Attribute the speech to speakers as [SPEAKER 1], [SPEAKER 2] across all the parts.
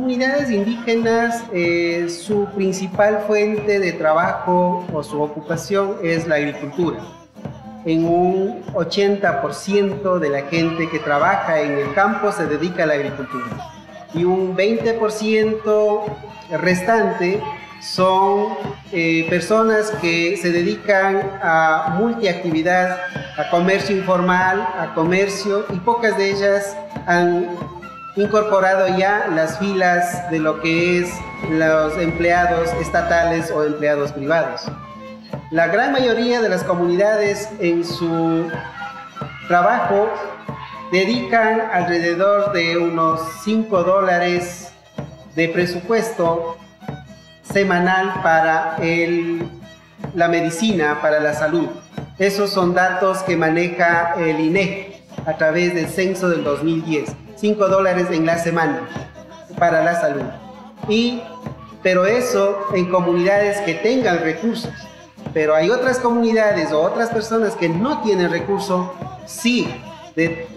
[SPEAKER 1] comunidades indígenas, su principal fuente de trabajo o su ocupación es la agricultura. En un 80% de la gente que trabaja en el campo se dedica a la agricultura. Y un 20% restante son personas que se dedican a multiactividad, a comercio informal, a comercio, y pocas de ellas han incorporado ya las filas de lo que es los empleados estatales o empleados privados. La gran mayoría de las comunidades en su trabajo dedican alrededor de unos $5 de presupuesto semanal para la medicina, para la salud. Esos son datos que maneja el INEGI a través del censo del 2010. $5 en la semana para la salud. Pero eso en comunidades que tengan recursos. Pero hay otras comunidades o otras personas que no tienen recursos, sí.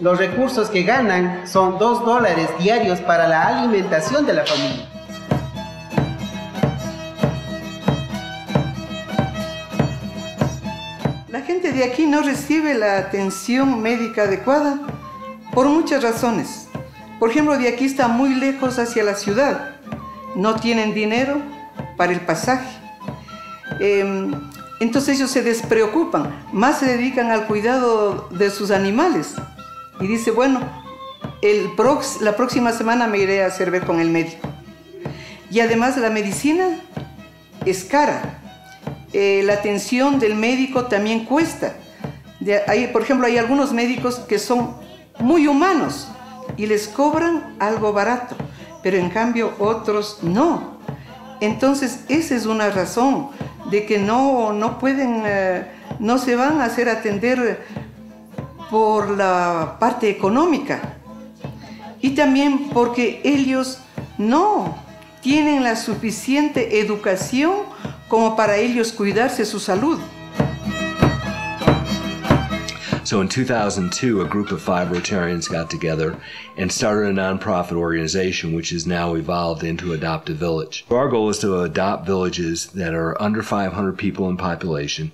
[SPEAKER 1] Los recursos que ganan son $2 diarios para la alimentación de la familia.
[SPEAKER 2] La gente de aquí no recibe la atención médica adecuada por muchas razones. Por ejemplo, de aquí está muy lejos hacia la ciudad. No tienen dinero para el pasaje. Entonces ellos se despreocupan, más se dedican al cuidado de sus animales. Y dice, bueno, la próxima semana me iré a hacer ver con el médico. Y además la medicina es cara. La atención del médico también cuesta. Por ejemplo, hay algunos médicos que son muy humanos y les cobran algo barato, pero en cambio otros no. Entonces esa es una razón de que no pueden, no se van a hacer atender por la parte económica, y también porque ellos no tienen la suficiente educación como para ellos cuidarse su salud.
[SPEAKER 3] So in 2002, a group of 5 Rotarians got together and started a nonprofit organization which has now evolved into Adopt a Village. Our goal is to adopt villages that are under 500 people in population,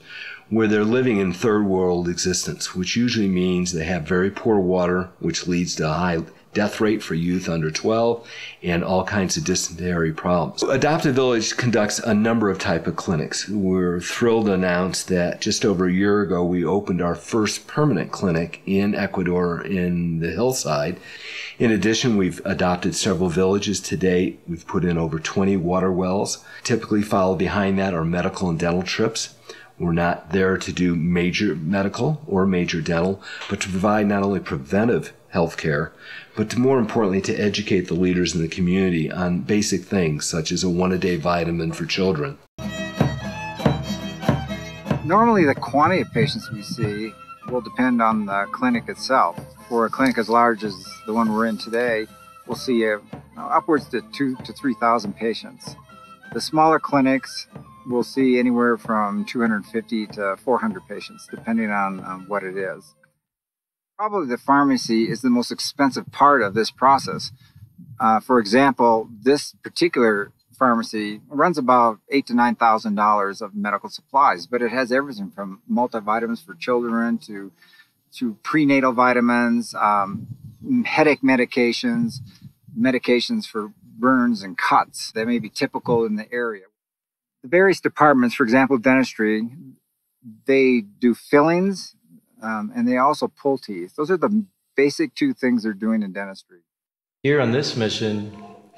[SPEAKER 3] where they're living in third world existence, which usually means they have very poor water, which leads to a high death rate for youth under 12, and all kinds of dysentery problems. Adopt a Village conducts a number of type of clinics. We're thrilled to announce that just over a year ago, we opened our first permanent clinic in Ecuador in the hillside. In addition, we've adopted several villages to date. We've put in over 20 water wells. Typically followed behind that are medical and dental trips. We're not there to do major medical or major dental, but to provide not only preventive health care, but more importantly, to educate the leaders in the community on basic things, such as a 1-a-day vitamin for children.
[SPEAKER 4] Normally, the quantity of patients we see will depend on the clinic itself. For a clinic as large as the one we're in today, we'll see upwards to 2,000 to 3,000 patients. The smaller clinics will see anywhere from 250 to 400 patients, depending on what it is. Probably the pharmacy is the most expensive part of this process. For example, this particular pharmacy runs about $8,000 to $9,000 of medical supplies, but it has everything from multivitamins for children to prenatal vitamins, headache medications, medications for burns and cuts that may be typical in the area. The various departments, for example, dentistry, they do fillings, and they also pull teeth. Those are the basic 2 things they're doing in dentistry.
[SPEAKER 5] Here on this mission,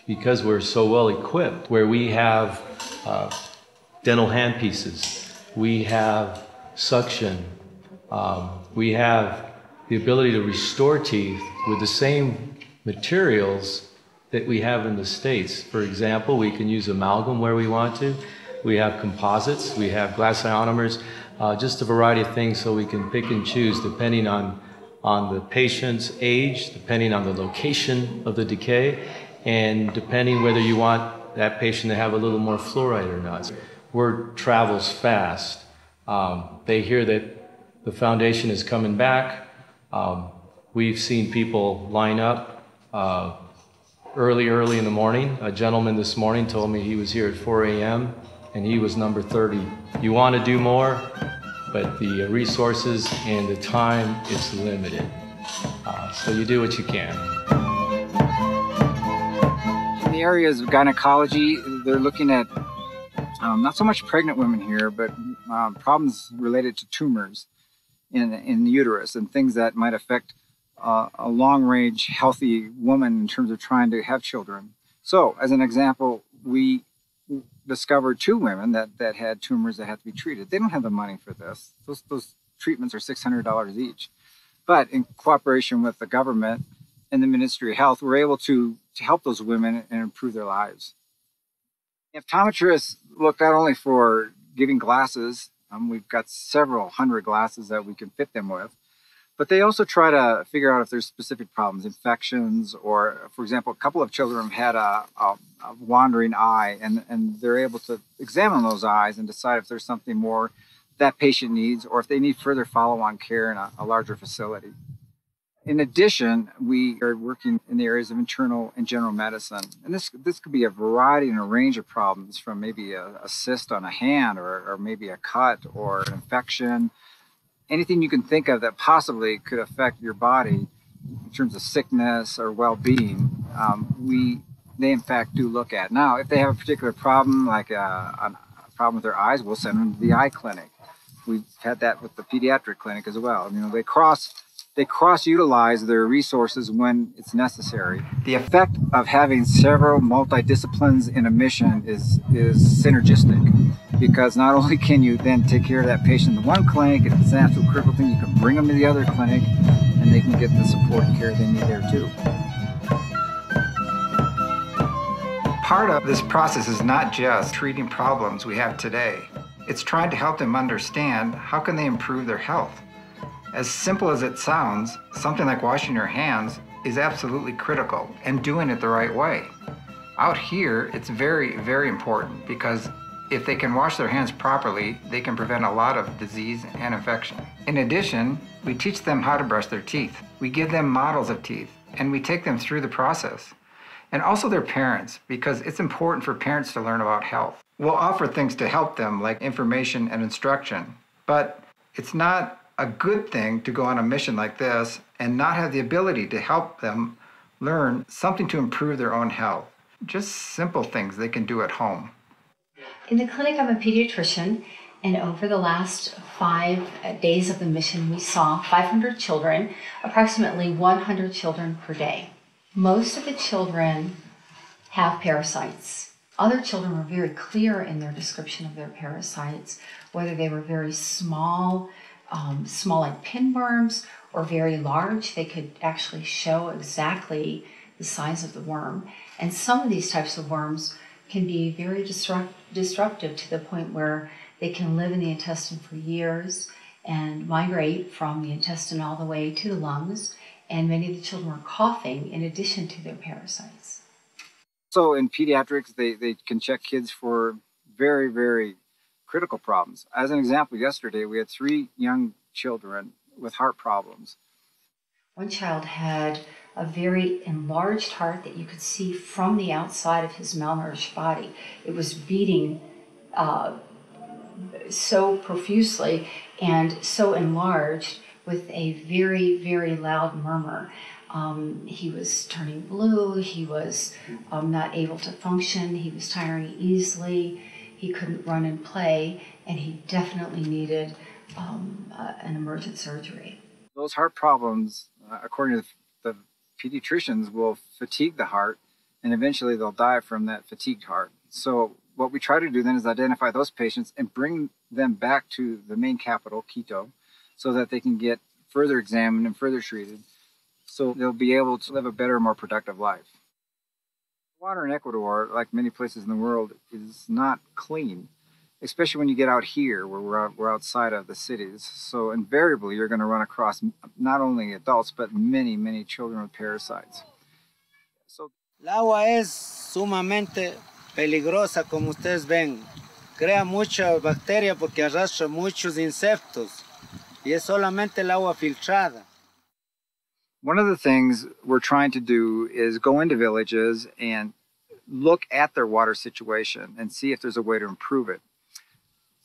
[SPEAKER 5] because we're so well equipped, where we have dental handpieces, we have suction, we have the ability to restore teeth with the same materials that we have in the States. For example, we can use amalgam where we want to. We have composites, we have glass ionomers, just a variety of things so we can pick and choose depending on the patient's age, depending on the location of the decay, and depending whether you want that patient to have a little more fluoride or not. Word travels fast. They hear that the foundation is coming back. We've seen people line up early in the morning. A gentleman this morning told me he was here at 4 a.m. and he was number 30. You want to do more, but the resources and the time, it's limited. So you do what you can.
[SPEAKER 4] In the areas of gynecology, they're looking at not so much pregnant women here, but problems related to tumors in the uterus and things that might affect a long-range healthy woman in terms of trying to have children. So, as an example, we discovered 2 women that had tumors that had to be treated. They don't have the money for this. Those treatments are $600 each. But in cooperation with the government and the Ministry of Health, we're able to help those women and improve their lives. Optometrists look not only for giving glasses, we've got several hundred glasses that we can fit them with, but they also try to figure out if there's specific problems, infections, or, for example, a couple of children had a wandering eye, and they're able to examine those eyes and decide if there's something more that patient needs, or if they need further follow-on care in a larger facility. In addition, we are working in the areas of internal and general medicine. And this could be a variety and a range of problems, from maybe a cyst on a hand, or maybe a cut or an infection. Anything you can think of that possibly could affect your body in terms of sickness or well-being, they in fact do look at. Now, if they have a particular problem, like a problem with their eyes, we'll send them to the eye clinic. We've had that with the pediatric clinic as well. You know, they cross-utilize their resources when it's necessary. The effect of having several multidisciplines in a mission is synergistic, because not only can you then take care of that patient in the one clinic, if it's an absolute critical thing, you can bring them to the other clinic and they can get the support and care they need there too.
[SPEAKER 6] Part of this process is not just treating problems we have today. It's trying to help them understand how can they improve their health. As simple as it sounds, something like washing your hands is absolutely critical, and doing it the right way. Out here, it's very, very important, because if they can wash their hands properly, they can prevent a lot of disease and infection. In addition, we teach them how to brush their teeth. We give them models of teeth, and we take them through the process. And also their parents, because it's important for parents to learn about health. We'll offer things to help them, like information and instruction, but it's not a good thing to go on a mission like this and not have the ability to help them learn something to improve their own health. Just simple things they can do at home.
[SPEAKER 7] In the clinic, I'm a pediatrician, and over the last 5 days of the mission, we saw 500 children, approximately 100 children per day. Most of the children have parasites. Other children were very clear in their description of their parasites, whether they were very small, small like pinworms, or very large. They could actually show exactly the size of the worm. And some of these types of worms can be very disruptive to the point where they can live in the intestine for years and migrate from the intestine all the way to the lungs. And many of the children were coughing in addition to their parasites.
[SPEAKER 4] So in pediatrics, they can check kids for very, very critical problems. As an example, yesterday we had 3 young children with heart problems.
[SPEAKER 7] One child had a very enlarged heart that you could see from the outside of his malnourished body. It was beating so profusely and so enlarged with a very, very loud murmur. He was turning blue, he was not able to function, he was tiring easily, he couldn't run and play, and he definitely needed an emergent surgery.
[SPEAKER 4] Those heart problems, according to the pediatricians, will fatigue the heart, and eventually they'll die from that fatigued heart. So what we try to do then is identify those patients and bring them back to the main capital, Quito, so that they can get further examined and further treated, so they'll be able to live a better, more productive life. Water in Ecuador, like many places in the world, is not clean, especially when you get out here where we're outside of the cities. So invariably you're going to run across not only adults but many, many children with parasites.
[SPEAKER 8] El agua es sumamente peligrosa, como ustedes ven. Crea mucha bacteria porque arrastra muchos insectos y es solamente el agua filtrada.
[SPEAKER 4] One of the things we're trying to do is go into villages and look at their water situation and see if there's a way to improve it.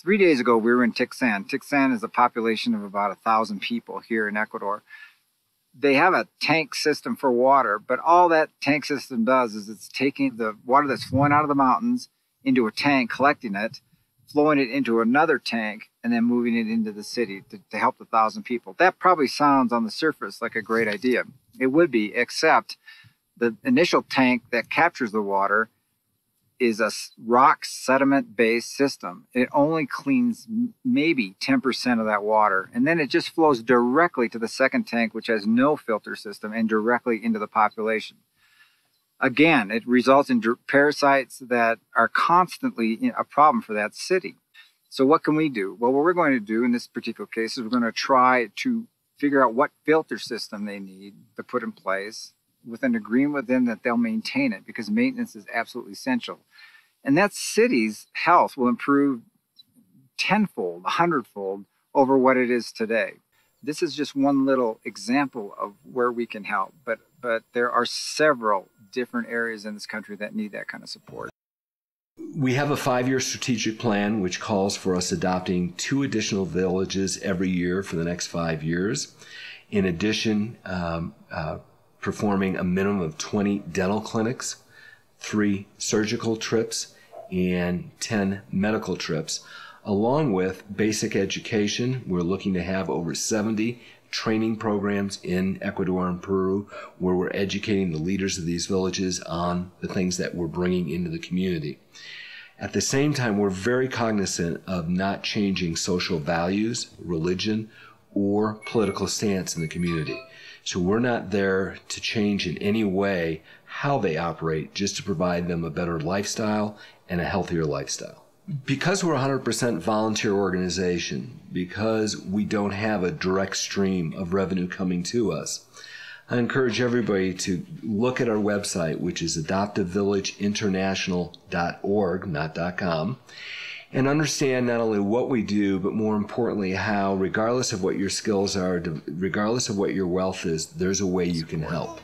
[SPEAKER 4] 3 days ago, we were in Tixan. Tixan is a population of about 1,000 people here in Ecuador. They have a tank system for water, but all that tank system does is it's taking the water that's flowing out of the mountains into a tank, collecting it, flowing it into another tank, and then moving it into the city to help the 1,000 people. That probably sounds on the surface like a great idea. It would be, except the initial tank that captures the water is a rock sediment-based system. It only cleans maybe 10% of that water, and then it just flows directly to the second tank, which has no filter system, and directly into the population. Again, it results in parasites that are constantly a problem for that city. So what can we do? Well, what we're going to do in this particular case is we're going to try to figure out what filter system they need to put in place, with an agreement with them that they'll maintain it, because maintenance is absolutely essential. And that city's health will improve tenfold, 100-fold over what it is today. This is just one little example of where we can help, but there are several different areas in this country that need that kind of support.
[SPEAKER 3] We have a 5-year strategic plan which calls for us adopting 2 additional villages every year for the next 5 years. In addition, performing a minimum of 20 dental clinics, 3 surgical trips, and 10 medical trips, along with basic education. We're looking to have over 70 training programs in Ecuador and Peru where we're educating the leaders of these villages on the things that we're bringing into the community. At the same time, we're very cognizant of not changing social values, religion, or political stance in the community. So we're not there to change in any way how they operate, just to provide them a better lifestyle and a healthier lifestyle. Because we're a 100% volunteer organization, because we don't have a direct stream of revenue coming to us, I encourage everybody to look at our website, which is Village International.Org, not .com, and understand not only what we do, but more importantly how, regardless of what your skills are, regardless of what your wealth is, there's a way you can help.